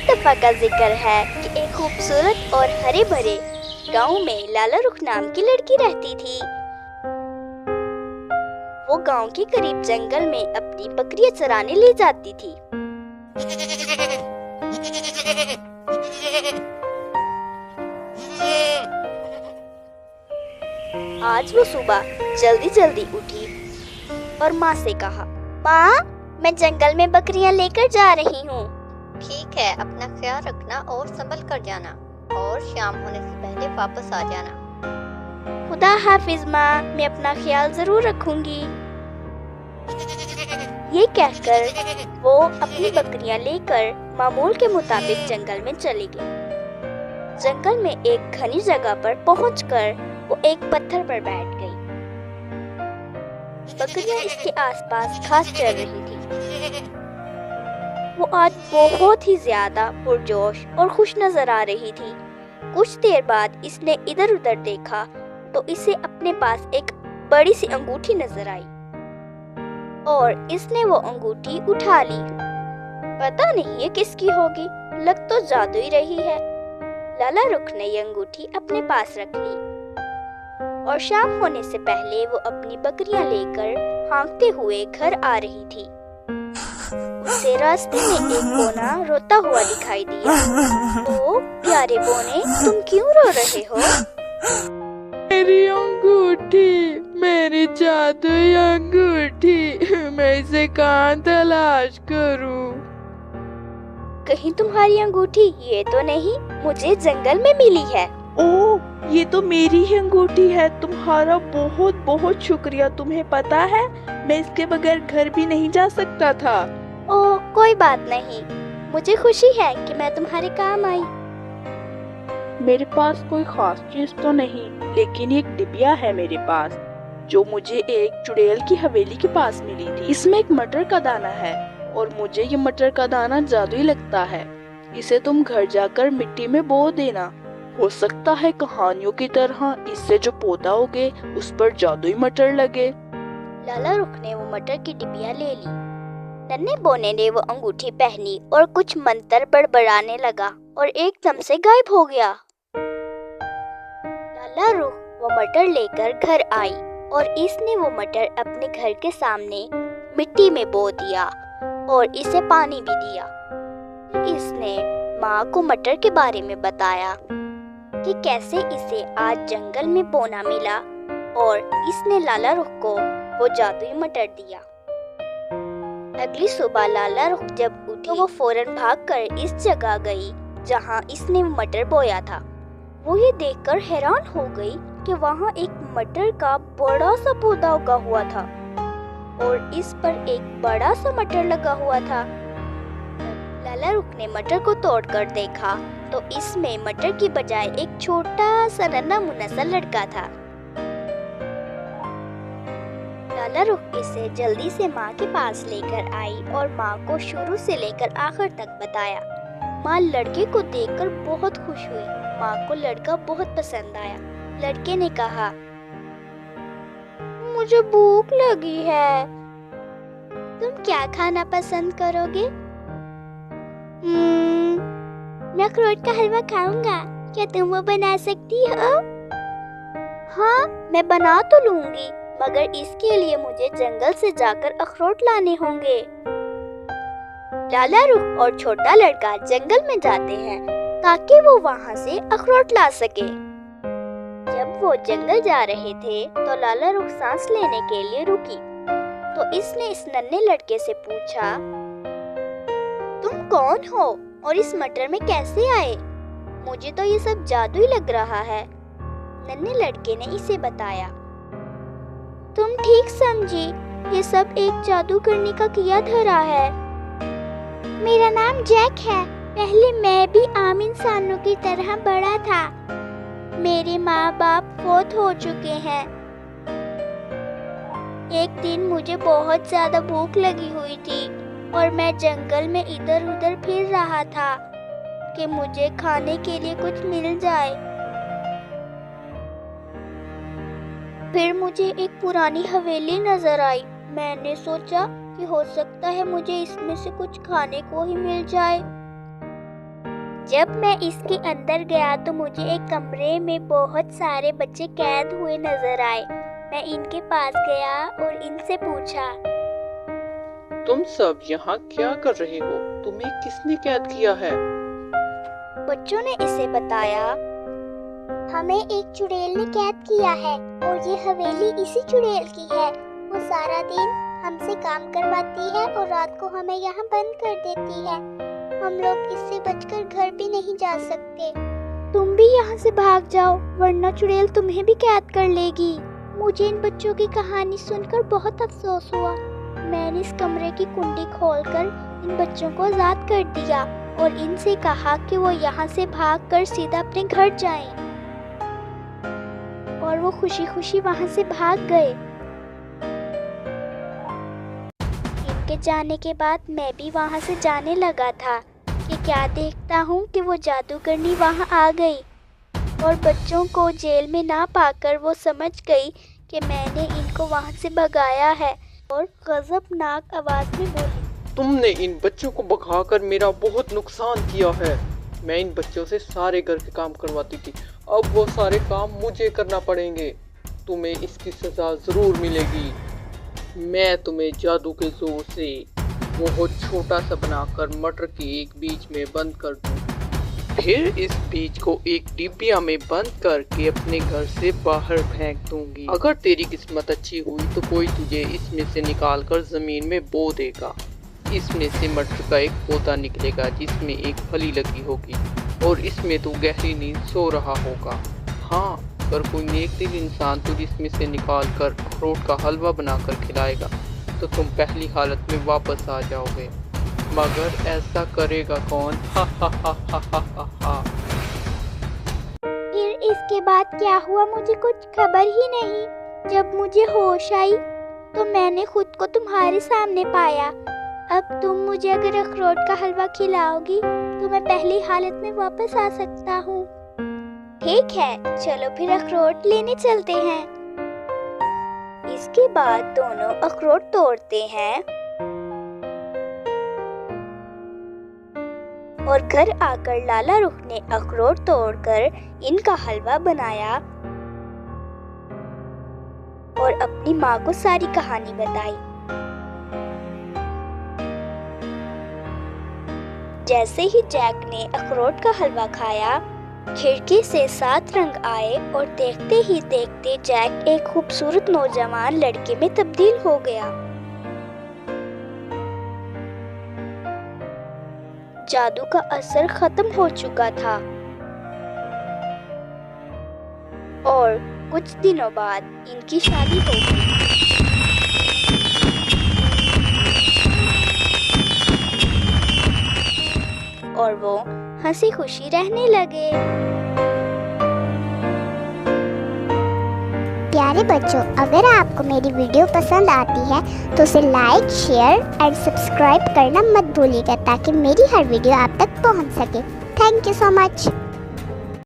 دفعہ کا ذکر ہے کہ ایک خوبصورت اور ہرے بھرے گاؤں میں لالا رخ نام کی لڑکی رہتی تھی۔ وہ گاؤں کے قریب جنگل میں اپنی بکریاں چرانے لے جاتی تھی۔ آج وہ صبح جلدی جلدی اٹھی اور ماں سے کہا، ماں میں جنگل میں بکریاں لے کر جا رہی ہوں۔ ٹھیک ہے، اپنا خیال رکھنا اور سنبھل کر جانا، اور شام ہونے سے پہلے واپس آ جانا۔ خدا حافظ ماں، میں اپنا خیال ضرور رکھوں گی۔ یہ کہہ کر وہ اپنی بکریاں لے کر معمول کے مطابق جنگل میں چلی گئی۔ جنگل میں ایک گھنی جگہ پر پہنچ کر وہ ایک پتھر پر بیٹھ گئی۔ بکریاں اس کے آس پاس گھاس چر رہی تھی۔ وہ آج بہت ہی زیادہ پرجوش اور خوش نظر آ رہی تھی۔ کچھ دیر بعد اس نے ادھر ادھر دیکھا تو اسے اپنے پاس ایک بڑی سی انگوٹھی نظر آئی اور اس نے وہ انگوٹھی اٹھا لی۔ پتہ نہیں یہ کس کی ہوگی، لگ تو جادوئی رہی ہے۔ لالا رخ نے یہ انگوٹھی اپنے پاس رکھ لی اور شام ہونے سے پہلے وہ اپنی بکریاں لے کر ہانکتے ہوئے گھر آ رہی تھی۔ اسے راستے میں ایک بونا روتا ہوا دکھائی دیا۔ او پیارے بونے، تم کیوں رو رہے ہو؟ میری انگوٹھی، میری جادوئی انگوٹھی، میں اسے کہاں تلاش کروں؟ کہیں تمہاری انگوٹھی یہ تو نہیں مجھے جنگل میں ملی ہے؟ اوہ، یہ تو میری ہی انگوٹھی ہے۔ تمہارا بہت بہت شکریہ۔ تمہیں پتا ہے میں اس کے بغیر گھر بھی نہیں جا سکتا تھا۔ اوہ کوئی بات نہیں، مجھے خوشی ہے کہ میں تمہارے کام آئی۔ میرے پاس کوئی خاص چیز تو نہیں، لیکن ایک ڈبیا ہے میرے پاس جو مجھے ایک چڑیل کی حویلی کے پاس ملی تھی۔ اس میں ایک مٹر کا دانہ ہے اور مجھے یہ مٹر کا دانہ جادوئی لگتا ہے۔ اسے تم گھر جا کر مٹی میں بو دینا۔ ہو سکتا ہے کہانیوں کی طرح اس سے جو پودا ہوگے اس پر جادوئی مٹر لگے۔ لالا رخ نے وہ مٹر کی ڈبیا لے لی۔ ننھے بونے نے وہ انگوٹھی پہنی اور کچھ منتر بڑبڑانے لگا اور ایک دم سے غائب ہو گیا۔ لالا رخ وہ مٹر لے کر گھر آئی اور اس نے وہ مٹر اپنے گھر کے سامنے مٹی میں بو دیا اور اسے پانی بھی دیا۔ اس نے ماں کو مٹر کے بارے میں بتایا کہ کیسے اسے آج جنگل میں بونا ملا اور اس نے لالا رخ کو وہ جادوئی مٹر دیا۔ اگلی صبح لالا رخ جب اٹھی تو وہ فوراً بھاگ کر اس جگہ گئی جہاں اس نے مٹر بویا تھا۔ وہ یہ دیکھ کر حیران ہو گئی کہ وہاں ایک مٹر کا بڑا سا پودا اگا ہوا تھا اور اس پر ایک بڑا سا مٹر لگا ہوا تھا۔ لالا رخ نے مٹر کو توڑ کر دیکھا تو اس میں مٹر کی بجائے ایک چھوٹا سا ننھا منا سا لڑکا تھا۔ لالا رخ اسے جلدی سے ماں کے پاس لے کر آئی اور ماں کو شروع سے لے کر آخر تک بتایا۔ ماں لڑکے کو دیکھ کر بہت خوش ہوئی۔ ماں کو لڑکا بہت پسند آیا۔ لڑکے نے کہا، مجھے بھوک لگی ہے، تم کیا کھانا پسند کرو گے؟ میں اخروٹ کا حلوہ کھاؤں گا، کیا تم وہ بنا سکتی ہو؟ ہاں میں بنا تو لوں گی، مگر اس کے لیے مجھے جنگل سے جا کر اخروٹ لانے ہوں گے۔ لالا رخ اور چھوٹا لڑکا جنگل میں جاتے ہیں تاکہ وہ وہاں سے اخروٹ لا سکے۔ جب وہ جنگل جا رہے تھے تو لالا رخ سانس لینے کے لیے رکی تو اس نے اس ننھے لڑکے سے پوچھا، تم کون ہو اور اس مٹر میں کیسے آئے؟ مجھے تو یہ سب جادوئی لگ رہا ہے۔ ننھے لڑکے نے اسے بتایا، تم ٹھیک سمجھی، یہ سب ایک جادو کرنے کا کیا دھرا ہے۔ میرا نام جیک ہے، پہلے میں بھی عام انسانوں کی طرح بڑا تھا۔ میرے ماں باپ فوت ہو چکے ہیں۔ ایک دن مجھے بہت زیادہ بھوک لگی ہوئی تھی اور میں جنگل میں ادھر ادھر پھر رہا تھا کہ مجھے کھانے کے لیے کچھ مل جائے۔ پھر مجھے ایک پرانی حویلی نظر آئی۔ میں نے سوچا کہ ہو سکتا ہے مجھے اس میں سے کچھ کھانے کو ہی مل جائے۔ جب میں اس کے اندر گیا تو مجھے ایک کمرے میں بہت سارے بچے قید ہوئے نظر آئے۔ میں ان کے پاس گیا اور ان سے پوچھا، تم سب یہاں کیا کر رہے ہو؟ تمہیں کس نے قید کیا ہے؟ بچوں نے اسے بتایا، ہمیں ایک چڑیل نے قید کیا ہے اور یہ حویلی اسی چڑیل کی ہے۔ وہ سارا دن ہم سے کام کرواتی ہے اور رات کو ہمیں یہاں بند کر دیتی ہے۔ ہم لوگ اس سے بچ کر گھر بھی نہیں جا سکتے۔ تم بھی یہاں سے بھاگ جاؤ ورنہ چڑیل تمہیں بھی قید کر لے گی۔ مجھے ان بچوں کی کہانی سن کر بہت افسوس ہوا۔ میں نے اس کمرے کی کنڈی کھول کر ان بچوں کو آزاد کر دیا اور ان سے کہا کہ وہ یہاں سے بھاگ کر سیدھا اپنے گھر جائیں، اور وہ خوشی خوشی وہاں سے بھاگ گئے۔ ان کے جانے کے بعد میں بھی وہاں سے جانے لگا تھا کہ کیا دیکھتا ہوں کہ وہ جادوگرنی وہاں آ گئی اور بچوں کو جیل میں نہ پا کر وہ سمجھ گئی کہ میں نے ان کو وہاں سے بھگایا ہے، اور غضبناک آواز میں بولی، تم نے ان بچوں کو بھگا کر میرا بہت نقصان کیا ہے۔ میں ان بچوں سے سارے گھر کے کام کرواتی تھی، اب وہ سارے کام مجھے کرنا پڑیں گے۔ تمہیں اس کی سزا ضرور ملے گی۔ میں تمہیں جادو کے زور سے بہت چھوٹا سا بنا کر مٹر کے ایک بیج میں بند کر دوں، پھر اس بیج کو ایک ڈبیا میں بند کر کے اپنے گھر سے باہر پھینک دوں گی۔ اگر تیری قسمت اچھی ہوئی تو کوئی تجھے اس میں سے نکال کر زمین میں بو دے گا۔ اس میں سے مٹر کا ایک پودا نکلے گا جس میں ایک پھلی لگی ہوگی، اور اس میں تو گہری نیند سو رہا ہوگا۔ ہاں، اگر کوئی نیک دل انسان تجھے اس میں سے نکال کر اخروٹ کا حلوہ بنا کر کھلائے گا تو تم پہلی حالت میں واپس آ جاؤ گے، مگر ایسا کرے گا کون؟ ہا ہا ہا ہا ہا ہا ہا۔ پھر اس کے بعد کیا ہوا مجھے کچھ خبر ہی نہیں۔ جب مجھے ہوش آئی تو میں نے خود کو تمہارے سامنے پایا۔ اب تم مجھے اگر اخروٹ کا حلوہ کھلاؤ گی تو میں پہلی حالت میں واپس آ سکتا ہوں۔ ٹھیک ہے، چلو پھر اخروٹ لینے چلتے ہیں۔ اس کے بعد دونوں اخروٹ توڑتے ہیں اور گھر آ کر لالا رخ نے اخروٹ توڑ کر ان کا حلوہ بنایا اور اپنی ماں کو ساری کہانی بتائی۔ جیسے ہی جیک نے اخروٹ کا حلوہ کھایا، کھڑکی سے 7 رنگ آئے اور دیکھتے ہی دیکھتے جیک ایک خوبصورت نوجوان لڑکے میں تبدیل ہو گیا۔ جادو کا اثر ختم ہو چکا تھا اور کچھ دنوں بعد ان کی شادی ہو گئی۔ اور وہ ہنسی خوشی رہنے لگے۔ پیارے بچوں، اگر آپ کو میری ویڈیو پسند آتی ہے تو اسے لائک، شیئر اور سبسکرائب کرنا مت بھولیے گا تاکہ میری ہر ویڈیو آپ تک پہنچ سکے۔ Thank you so much.